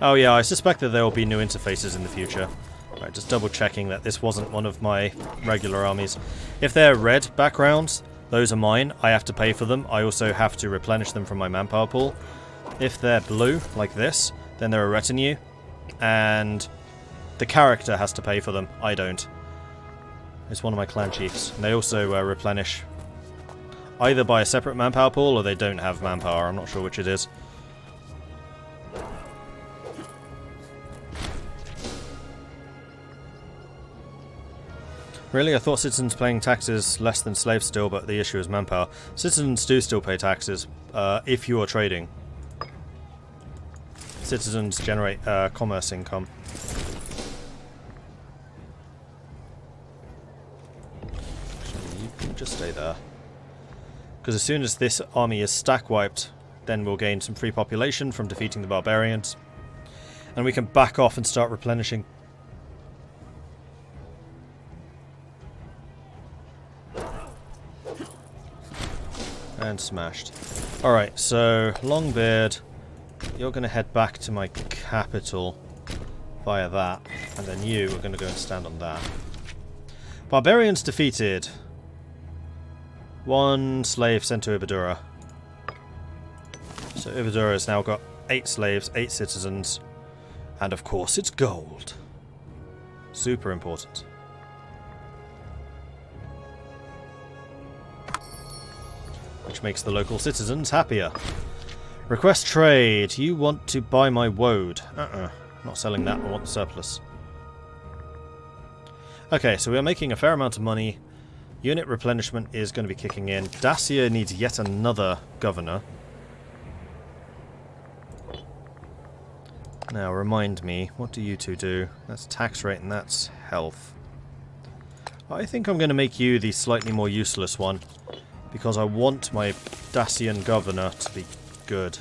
Oh yeah, I suspect that there will be new interfaces in the future. Right, just double checking that this wasn't one of my regular armies. If they're red backgrounds, those are mine. I have to pay for them. I also have to replenish them from my manpower pool. If they're blue, like this, then they're a retinue, and the character has to pay for them. I don't. It's one of my clan chiefs. And they also replenish either by a separate manpower pool or they don't have manpower. I'm not sure which it is. Really? I thought citizens paying taxes less than slaves still, but the issue is manpower. Citizens do still pay taxes if you are trading. Citizens generate commerce income. Actually, you can just stay there. Because as soon as this army is stack wiped, then we'll gain some free population from defeating the barbarians. And we can back off and start replenishing. And smashed. Alright, so Longbeard, you're going to head back to my capital via that, and then you are going to go and stand on that. Barbarians defeated. 1 slave sent to Ibadura. So Ibadura has now got 8 slaves, 8 citizens, and of course it's gold. Super important. Which makes the local citizens happier. Request trade. You want to buy my woad. Not selling that, I want the surplus. Okay, so we are making a fair amount of money. Unit replenishment is going to be kicking in. Dacia needs yet another governor. Now, remind me, what do you two do? That's tax rate and that's health. I think I'm going to make you the slightly more useless one, because I want my Dacian governor to be good.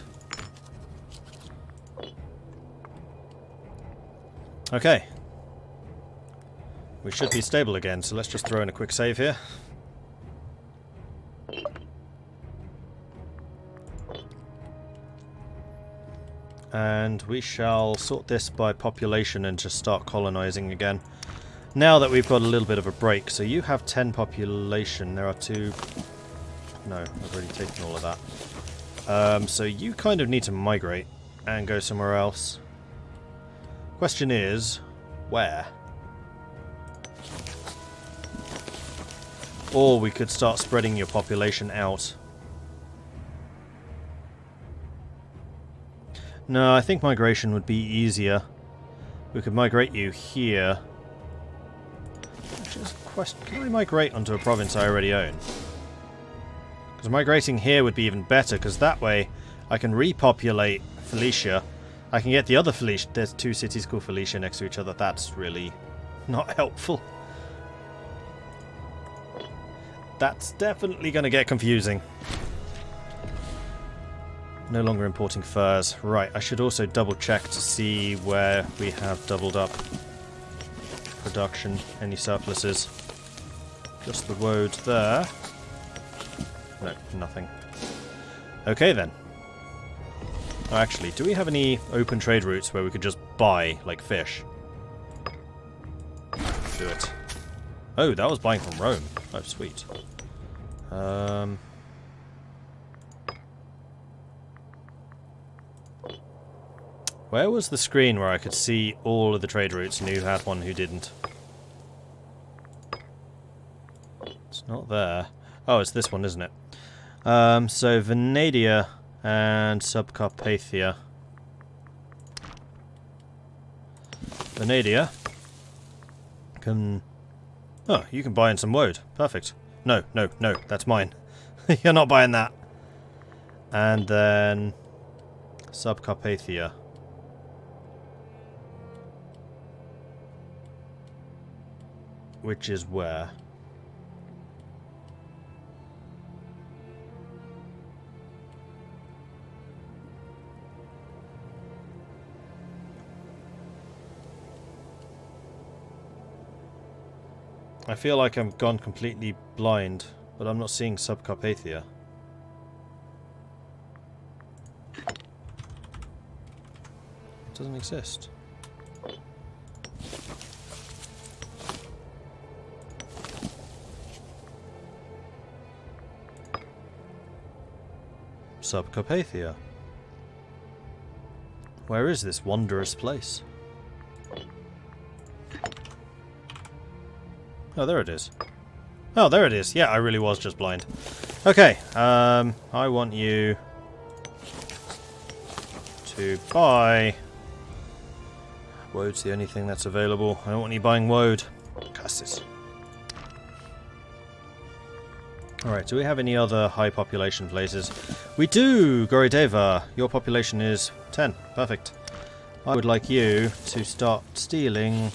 Okay. We should be stable again, so let's just throw in a quick save here. And we shall sort this by population and just start colonizing again. Now that we've got a little bit of a break. So you have 10 population. There are 2... No, I've already taken all of that. So you kind of need to migrate and go somewhere else. Question is, where? Or we could start spreading your population out. No, I think migration would be easier. We could migrate you here. Just question, can I migrate onto a province I already own? Because migrating here would be even better, because that way I can repopulate Felicia. I can get the other Felicia. There's 2 cities called Felicia next to each other. That's really not helpful. That's definitely going to get confusing. No longer importing furs. Right, I should also double check to see where we have doubled up production. Any surpluses. Just the woad there. No, nothing. Okay then. Oh, actually, do we have any open trade routes where we could just buy, like, fish? Do it. Oh, that was buying from Rome. Oh, sweet. Where was the screen where I could see all of the trade routes and who had one, who didn't? It's not there. Oh, it's this one, isn't it? So Venadia and Subcarpathia. Venadia can... Oh, you can buy in some woad. Perfect. No, no, no, that's mine. You're not buying that. And then Subcarpathia. Which is where? I feel like I'm gone completely blind, but I'm not seeing Subcarpathia. It doesn't exist. Subcarpathia. Where is this wondrous place? Oh, there it is. Oh, there it is. Yeah, I really was just blind. Okay, I want you to buy... Woad's the only thing that's available. I don't want you buying Woad. Curses. Alright, do we have any other high population places? We do! Gorideva, your population is 10. Perfect. I would like you to start stealing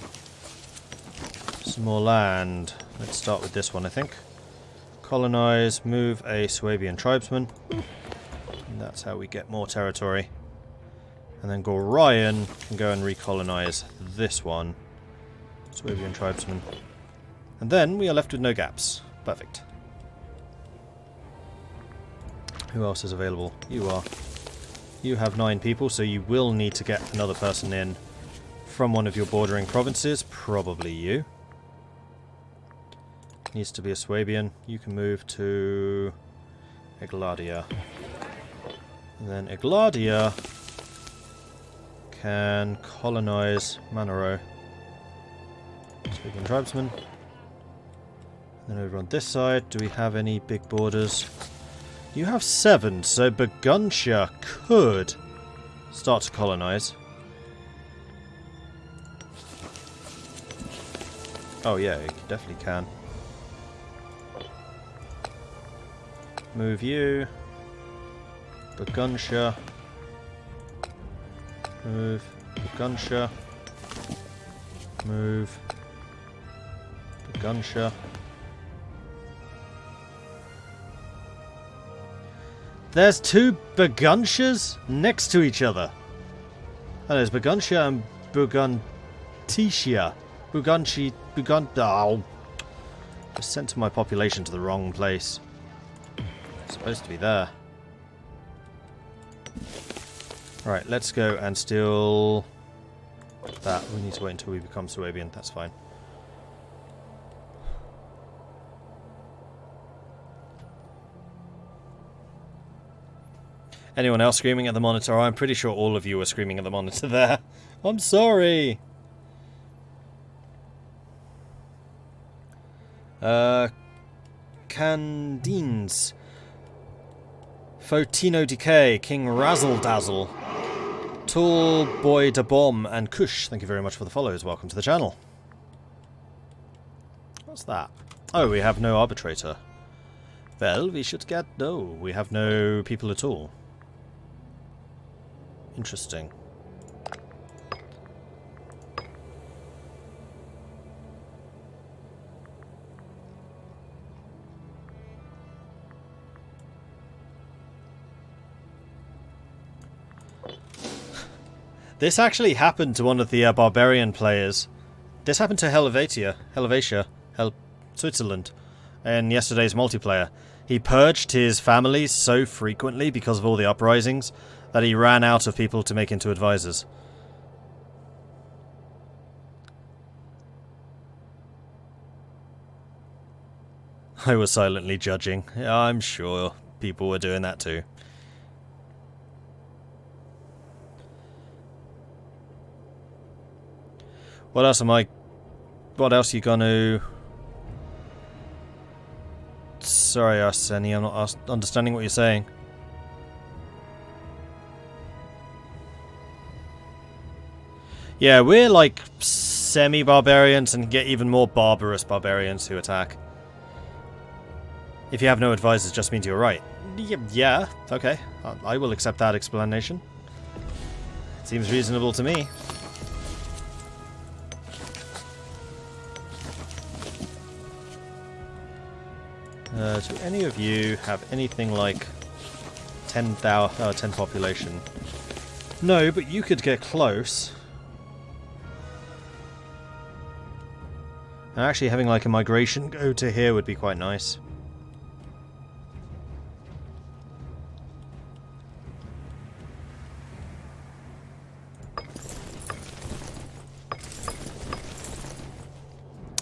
some more land. Let's start with this one, I think. Colonize, move a Swabian tribesman. And that's how we get more territory. And then Gorion can go and recolonize this one. Swabian tribesman. And then we are left with no gaps. Perfect. Who else is available? You are. You have 9 people, so you will need to get another person in from one of your bordering provinces. Probably you. Needs to be a Swabian. You can move to Egladia. And then Egladia can colonize Manoro. Swabian tribesman. And then over on this side, do we have any big borders? You have 7, so Burgundia could start to colonize. Oh yeah, you definitely can. Move you. Burgundia. Move. Burgundia. Move. Burgundia. There's 2 Burgundias next to each other. Oh, there's Burgundia and Burgundicia. Oh. Just sent my population to the wrong place. It's supposed to be there. Right, let's go and steal that. We need to wait until we become Swabian. That's fine. Anyone else screaming at the monitor? I'm pretty sure all of you are screaming at the monitor there. I'm sorry. Candines. Fotino Decay, King Razzle Dazzle, Tall Boy da Bomb, and Kush. Thank you very much for the follows. Welcome to the channel. What's that? Oh, we have no arbitrator. Well, we should get... No, we have no people at all. Interesting. This actually happened to one of the barbarian players. This happened to Helvetia, Switzerland, in yesterday's multiplayer. He purged his family so frequently because of all the uprisings that he ran out of people to make into advisors. I was silently judging. I'm sure people were doing that too. What else are you gonna... Sorry, Arseni, I'm not understanding what you're saying. Yeah, we're like semi-barbarians and get even more barbarous barbarians who attack. If you have no advisors, just means you're right. Yeah, okay. I will accept that explanation. Seems reasonable to me. Do any of you have anything like 10 population? No, but you could get close. And actually having like a migration go to here would be quite nice.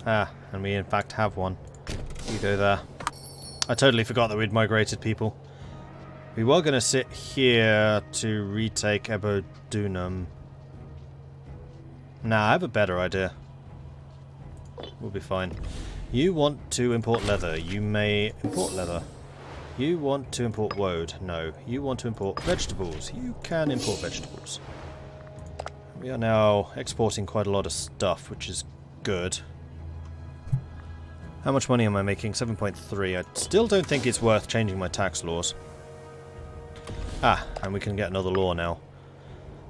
Ah, and we in fact have one. You go there. I totally forgot that we'd migrated people. We were going to sit here to retake Ebodunum. Nah, I have a better idea. We'll be fine. You want to import leather. You may import leather. You want to import woad. No. You want to import vegetables. You can import vegetables. We are now exporting quite a lot of stuff, which is good. How much money am I making? 7.3. I still don't think it's worth changing my tax laws. Ah, and we can get another law now.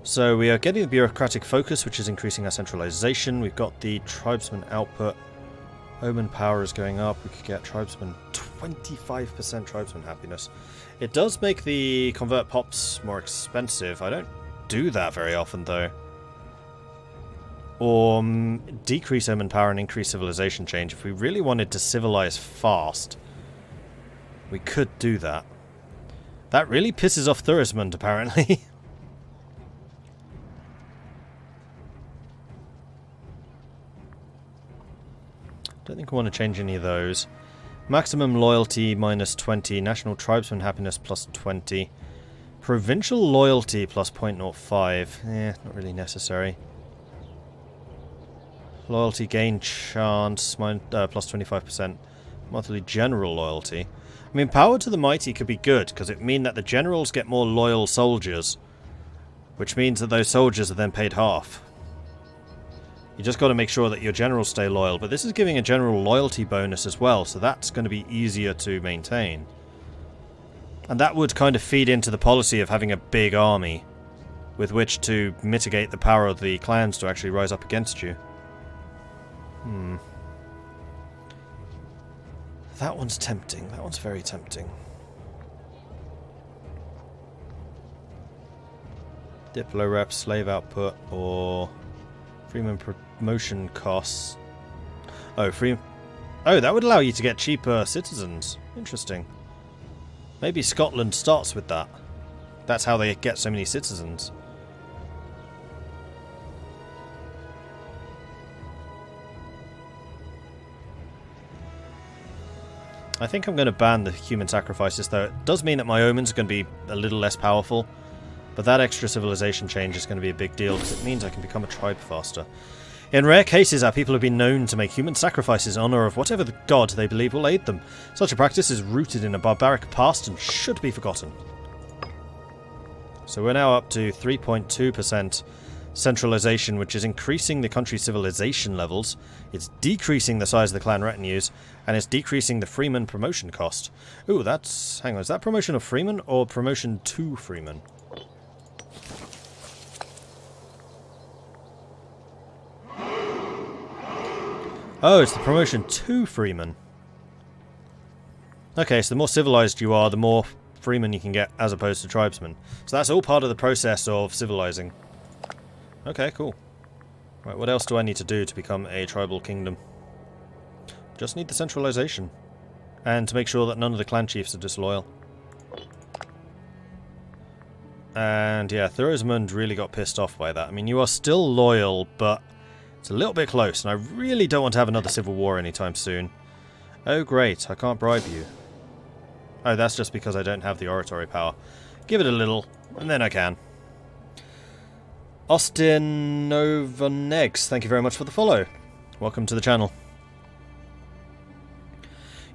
So we are getting the bureaucratic focus, which is increasing our centralization. We've got the tribesman output. Omen power is going up. We could get tribesman 25% tribesman happiness. It does make the convert pops more expensive. I don't do that very often though. Or decrease omen power and increase civilization change. If we really wanted to civilize fast, we could do that. That really pisses off Thurismund, apparently. Don't think I want to change any of those. Maximum loyalty minus 20. National tribesman happiness plus 20. Provincial loyalty plus 0.05. Not really necessary. Loyalty gain chance plus 25%. Monthly general loyalty. I mean, power to the mighty could be good, because it means that the generals get more loyal soldiers. Which means that those soldiers are then paid half. You just got to make sure that your generals stay loyal. But this is giving a general loyalty bonus as well, so that's going to be easier to maintain. And that would kind of feed into the policy of having a big army with which to mitigate the power of the clans to actually rise up against you. That one's tempting. That one's very tempting. Diplo rep, slave output, or freeman promotion costs. Oh, Oh, that would allow you to get cheaper citizens. Interesting. Maybe Scotland starts with that. That's how they get so many citizens. I think I'm going to ban the human sacrifices, though. It does mean that my omens are going to be a little less powerful, but that extra civilization change is going to be a big deal, because it means I can become a tribe faster. In rare cases, our people have been known to make human sacrifices in honour of whatever the god they believe will aid them. Such a practice is rooted in a barbaric past and should be forgotten. So we're now up to 3.2% centralization, which is increasing the country's civilization levels. It's decreasing the size of the clan retinues, and it's decreasing the freeman promotion cost. Ooh, that's... hang on, is that promotion of freeman or promotion to freeman? Oh, it's the promotion to freeman. Okay, so the more civilized you are, the more freeman you can get as opposed to tribesmen. So that's all part of the process of civilizing. Okay, cool. Right, what else do I need to do to become a tribal kingdom? Just need the centralization. And to make sure that none of the clan chiefs are disloyal. And yeah, Thurismund really got pissed off by that. I mean, you are still loyal, but it's a little bit close, and I really don't want to have another civil war anytime soon. Oh great, I can't bribe you. Oh, that's just because I don't have the oratory power. Give it a little, and then I can. Austin Novanegs, thank you very much for the follow. Welcome to the channel.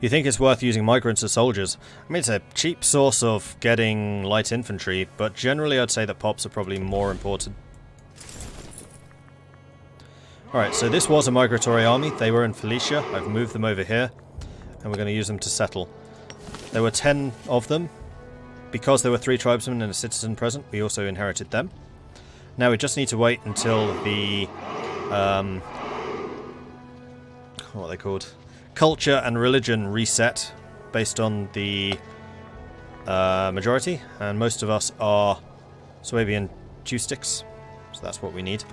You think it's worth using migrants as soldiers? I mean, it's a cheap source of getting light infantry, but generally I'd say that pops are probably more important. Alright, so this was a migratory army. They were in Felicia. I've moved them over here, and we're going to use them to settle. There were 10 of them. Because there were 3 tribesmen and a citizen present, we also inherited them. Now we just need to wait until the, what are they called? Culture and religion reset based on the majority, and most of us are Swabian Jew-sticks, so that's what we need.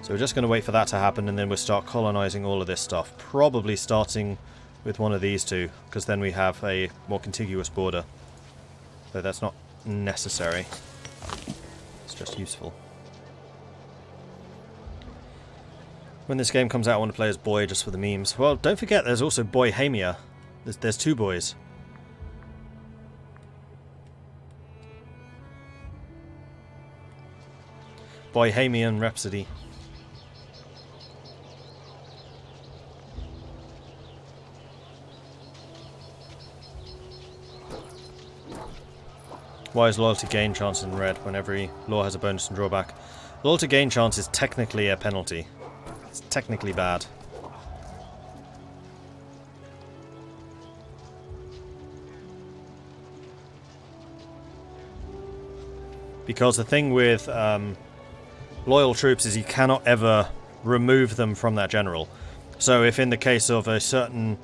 So we're just going to wait for that to happen, and then we'll start colonizing all of this stuff, probably starting with one of these two, because then we have a more contiguous border. Though that's not necessary, it's just useful. When this game comes out, I want to play as Boy just for the memes. Well, don't forget, there's also Boy Hamia. There's two boys. Bohemian Rhapsody. Why is loyalty gain chance in red when every law has a bonus and drawback? Loyalty gain chance is technically a penalty. It's technically bad. Because the thing with loyal troops is you cannot ever remove them from that general. So if in the case of a certain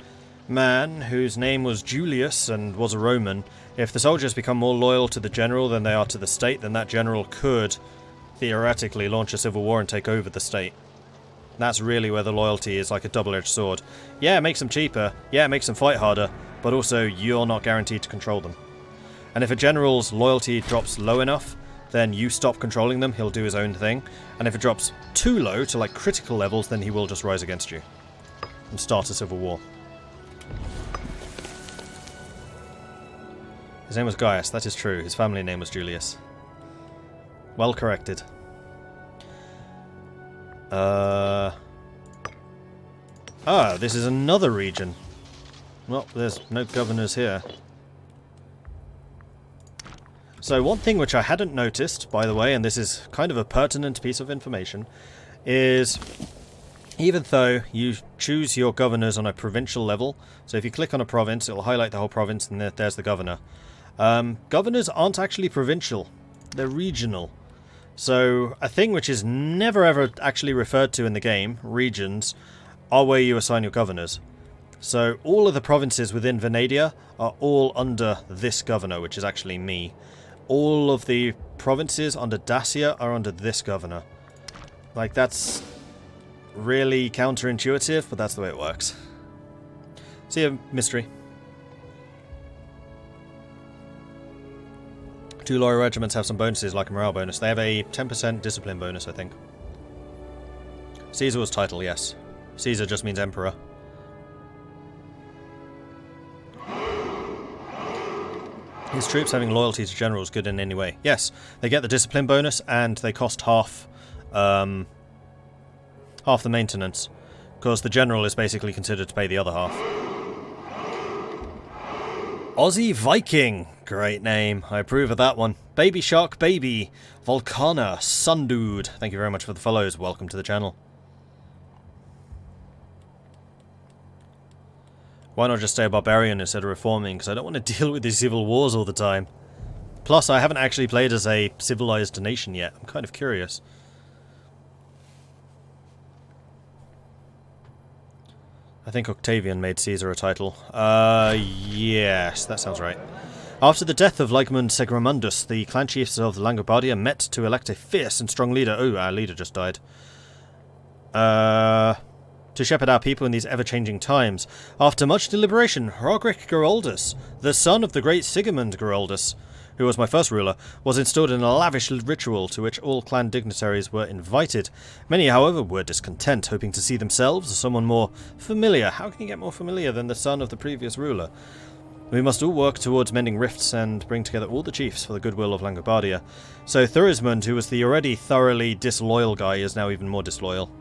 man whose name was Julius and was a Roman, if the soldiers become more loyal to the general than they are to the state, then that general could theoretically launch a civil war and take over the state. That's really where the loyalty is like a double-edged sword. Yeah, it makes them cheaper, yeah, it makes them fight harder, but also you're not guaranteed to control them. And if a general's loyalty drops low enough, then you stop controlling them, he'll do his own thing. And if it drops too low, to like critical levels, then he will just rise against you and start a civil war. His name was Gaius, that is true. His family name was Julius. Well corrected. This is another region. Well, there's no governors here. So one thing which I hadn't noticed, by the way, and this is kind of a pertinent piece of information, is even though you choose your governors on a provincial level, so if you click on a province, it will highlight the whole province and there's the governor. Governors aren't actually provincial, they're regional. So a thing which is never ever actually referred to in the game, regions, are where you assign your governors. So all of the provinces within Venadia are all under this governor, which is actually me. All of the provinces under Dacia are under this governor. Like, that's really counterintuitive, but that's the way it works. See ya, mystery. 2 loyal regiments have some bonuses, like a morale bonus. They have a 10% discipline bonus, I think. Caesar was title, yes. Caesar just means emperor. His troops having loyalty to generals good in any way. Yes, they get the discipline bonus and they cost half the maintenance, because the general is basically considered to pay the other half. Aussie Viking, great name. I approve of that one. Baby Shark Baby, Volcana, Sundude. Thank you very much for the follows. Welcome to the channel. Why not just stay a barbarian instead of reforming? Because I don't want to deal with these civil wars all the time. Plus, I haven't actually played as a civilized nation yet. I'm kind of curious. I think Octavian made Caesar a title. Yes, that sounds right. After the death of Ligmund Segramundus, the clan chiefs of Langobardia met to elect a fierce and strong leader. Oh, our leader just died. To shepherd our people in these ever-changing times. After much deliberation, Rogric Geroldus, the son of the great Sigmund Geroldus, who was my first ruler, was installed in a lavish ritual to which all clan dignitaries were invited. Many, however, were discontent, hoping to see themselves as someone more familiar. How can you get more familiar than the son of the previous ruler? We must all work towards mending rifts and bring together all the chiefs for the goodwill of Langobardia. So Thurismund, who was the already thoroughly disloyal guy, is now even more disloyal.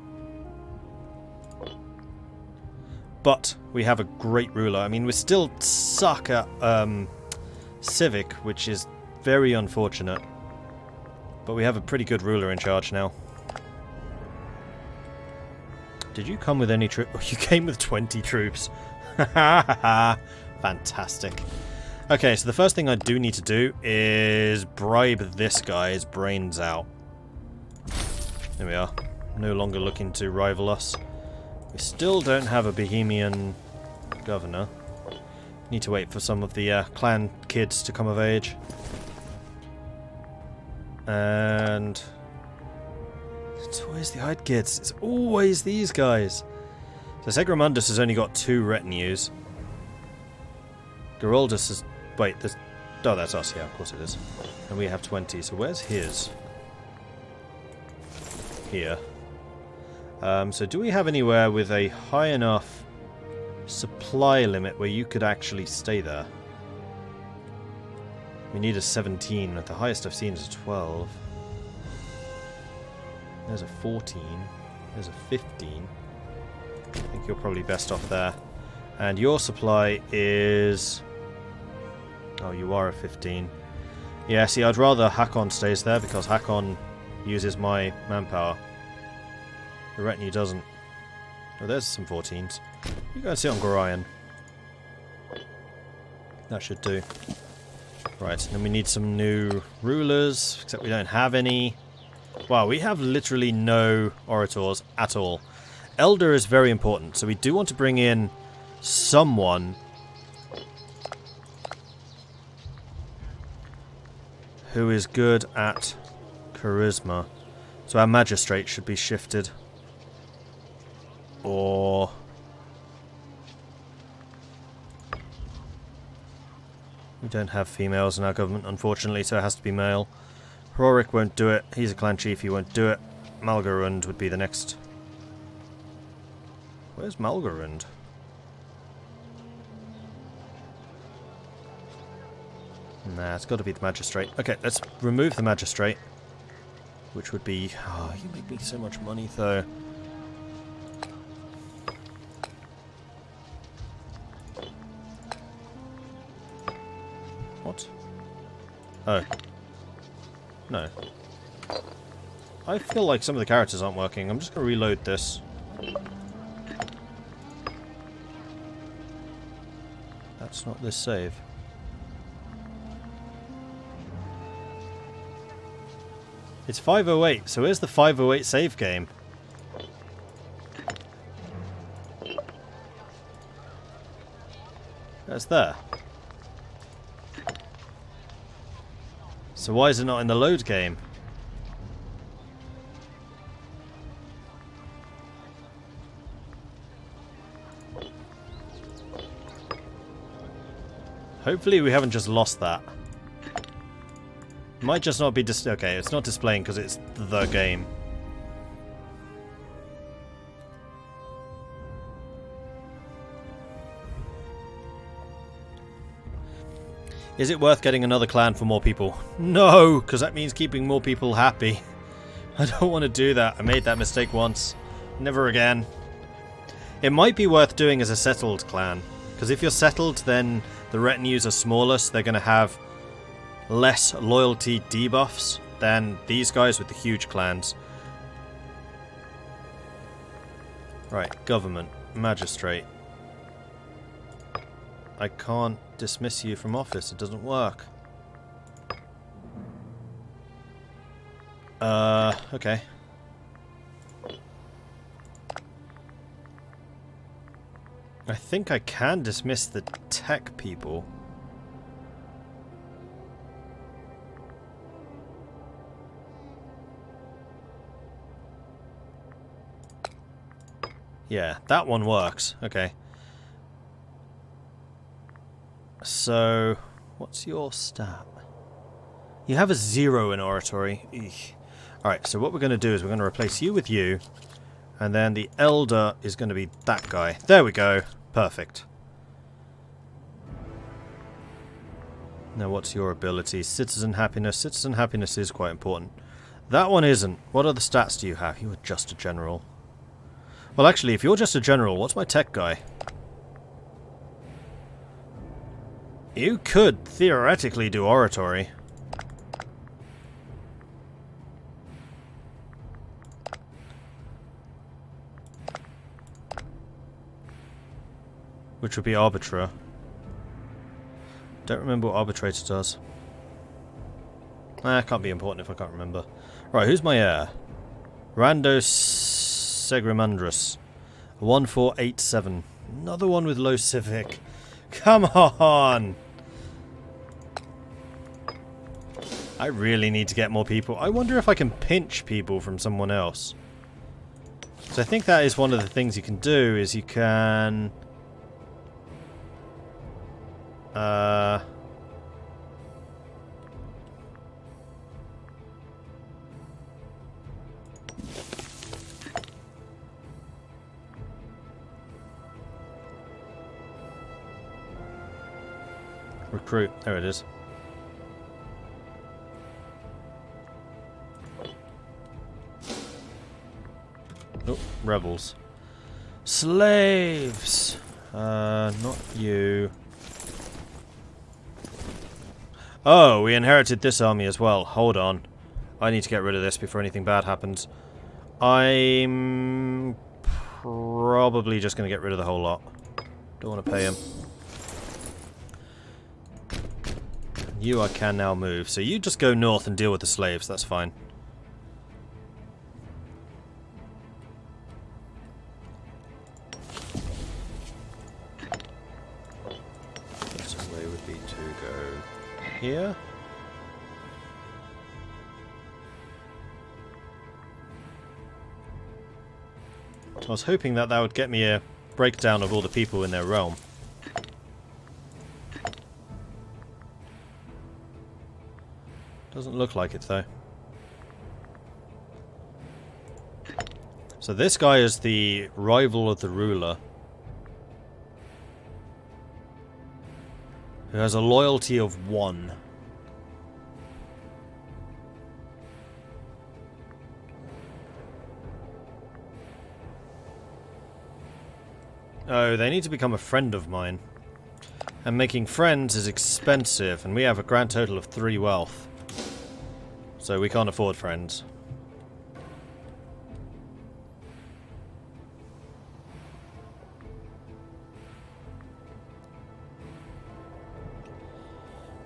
But we have a great ruler. I mean, we still suck at Civic, which is very unfortunate. But we have a pretty good ruler in charge now. Did you come with any troops? Oh, you came with 20 troops. Fantastic. Okay, so the first thing I do need to do is bribe this guy's brains out. There we are. No longer looking to rival us. We still don't have a Bohemian governor. Need to wait for some of the clan kids to come of age. And it's always the Hyde kids. It's always these guys. So Segramundus has only got 2 retinues. Geroldus is... Wait, there's... Oh, that's us. Yeah, of course it is. And we have 20. So where's his? Here. So do we have anywhere with a high enough supply limit where you could actually stay there? We need a 17. The highest I've seen is a 12. There's a 14. There's a 15. I think you're probably best off there. And your supply is... Oh, you are a 15. Yeah, see, I'd rather Hakon stays there because Hakon uses my manpower. The retinue doesn't. Oh, there's some 14s. You go and sit on Gorion. That should do. Right, and then we need some new rulers, except we don't have any. Wow, we have literally no orators at all. Elder is very important, so we do want to bring in someone who is good at charisma. So our magistrate should be shifted. Or... we don't have females in our government, unfortunately, so it has to be male. Rorik won't do it. He's a clan chief, he won't do it. Malgarund would be the next. Where's Malgarund? Nah, it's got to be the magistrate. Okay, let's remove the magistrate. Which would be... oh, you make me so much money, though. What? Oh. No. I feel like some of the characters aren't working. I'm just going to reload this. That's not this save. It's 508, so where's the 508 save game? That's there. So why is it not in the load game? Hopefully we haven't just lost that. It might just not be okay, it's not displaying because it's the game. Is it worth getting another clan for more people? No, because that means keeping more people happy. I don't want to do that. I made that mistake once. Never again. It might be worth doing as a settled clan. Because if you're settled, then the retinues are smaller, so they're going to have less loyalty debuffs than these guys with the huge clans. Right, government, magistrate. I can't dismiss you from office, it doesn't work. Okay. I think I can dismiss the tech people. Yeah, that one works. Okay. So, what's your stat? You have a 0 in oratory. Alright, so what we're going to do is we're going to replace you with you. And then the elder is going to be that guy. There we go. Perfect. Now what's your ability? Citizen happiness. Citizen happiness is quite important. That one isn't. What other stats do you have? You are just a general. Well, actually, if you're just a general, what's my tech guy? You could theoretically do oratory. Which would be Arbitra. Don't remember what Arbitrator does. Can't be important if I can't remember. Right, who's my heir? Rando Segrimandrus. 1487. Another one with low civic. Come on! I really need to get more people. I wonder if I can pinch people from someone else. So I think that is one of the things you can do, is you can... Recruit. There it is. Oh, rebels. Slaves! Not you. Oh, we inherited this army as well. Hold on. I need to get rid of this before anything bad happens. I'm probably just going to get rid of the whole lot. Don't want to pay him. You I can now move. So you just go north and deal with the slaves. That's fine. Best way would be to go here. I was hoping that that would get me a breakdown of all the people in their realm. Doesn't look like it though. So this guy is the rival of the ruler, who has a loyalty of 1. Oh, they need to become a friend of mine. And making friends is expensive, and we have a grand total of 3 wealth. So we can't afford friends.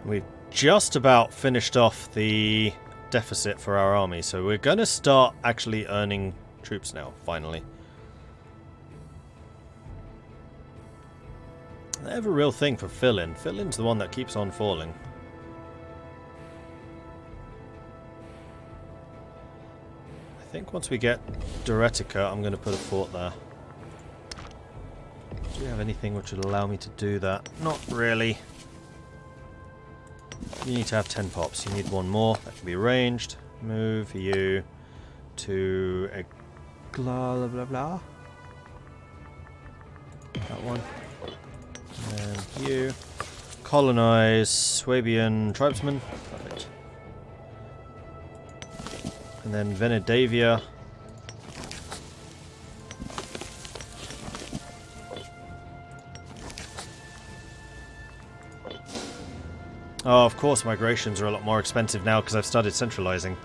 We've just about finished off the deficit for our army, so we're going to start actually earning troops now, finally. They have a real thing for fill-in. Fill-in's the one that keeps on falling. I think once we get Duretica, I'm going to put a fort there. Do we have anything which would allow me to do that? Not really. You need to have 10 pops. You need 1 more. That can be arranged. Move you to a blah blah blah. That one. And you colonize Swabian tribesmen. Perfect. And then Venedavia. Oh, of course, migrations are a lot more expensive now because I've started centralizing.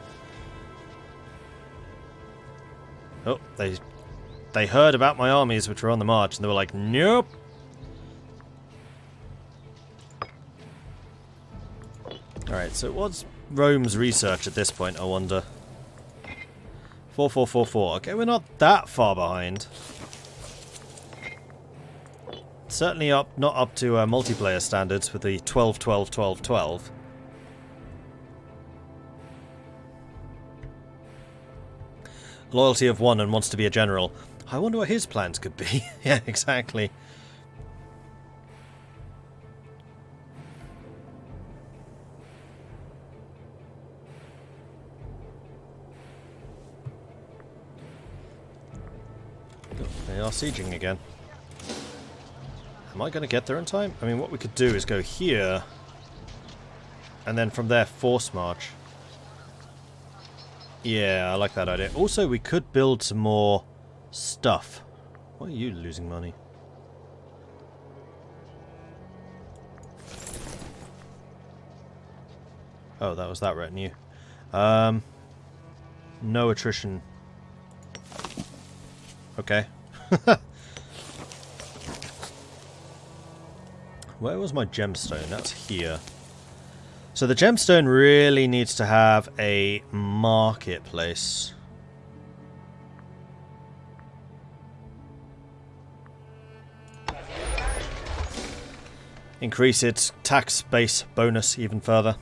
Oh, they heard about my armies which were on the march and they were like, nope. Alright, so what's Rome's research at this point, I wonder? 4444. Okay, we're not that far behind. Certainly not up to multiplayer standards with the 12, 12, 12, 12. Loyalty of 1 and wants to be a general. I wonder what his plans could be. Yeah, exactly. They are sieging again. Am I going to get there in time? I mean, what we could do is go here, and then from there force march. Yeah, I like that idea. Also, we could build some more stuff. Why are you losing money? Oh, that was that retinue. No attrition. Okay. Where was my gemstone? That's here. So the gemstone really needs to have a marketplace. Increase its tax base bonus even further.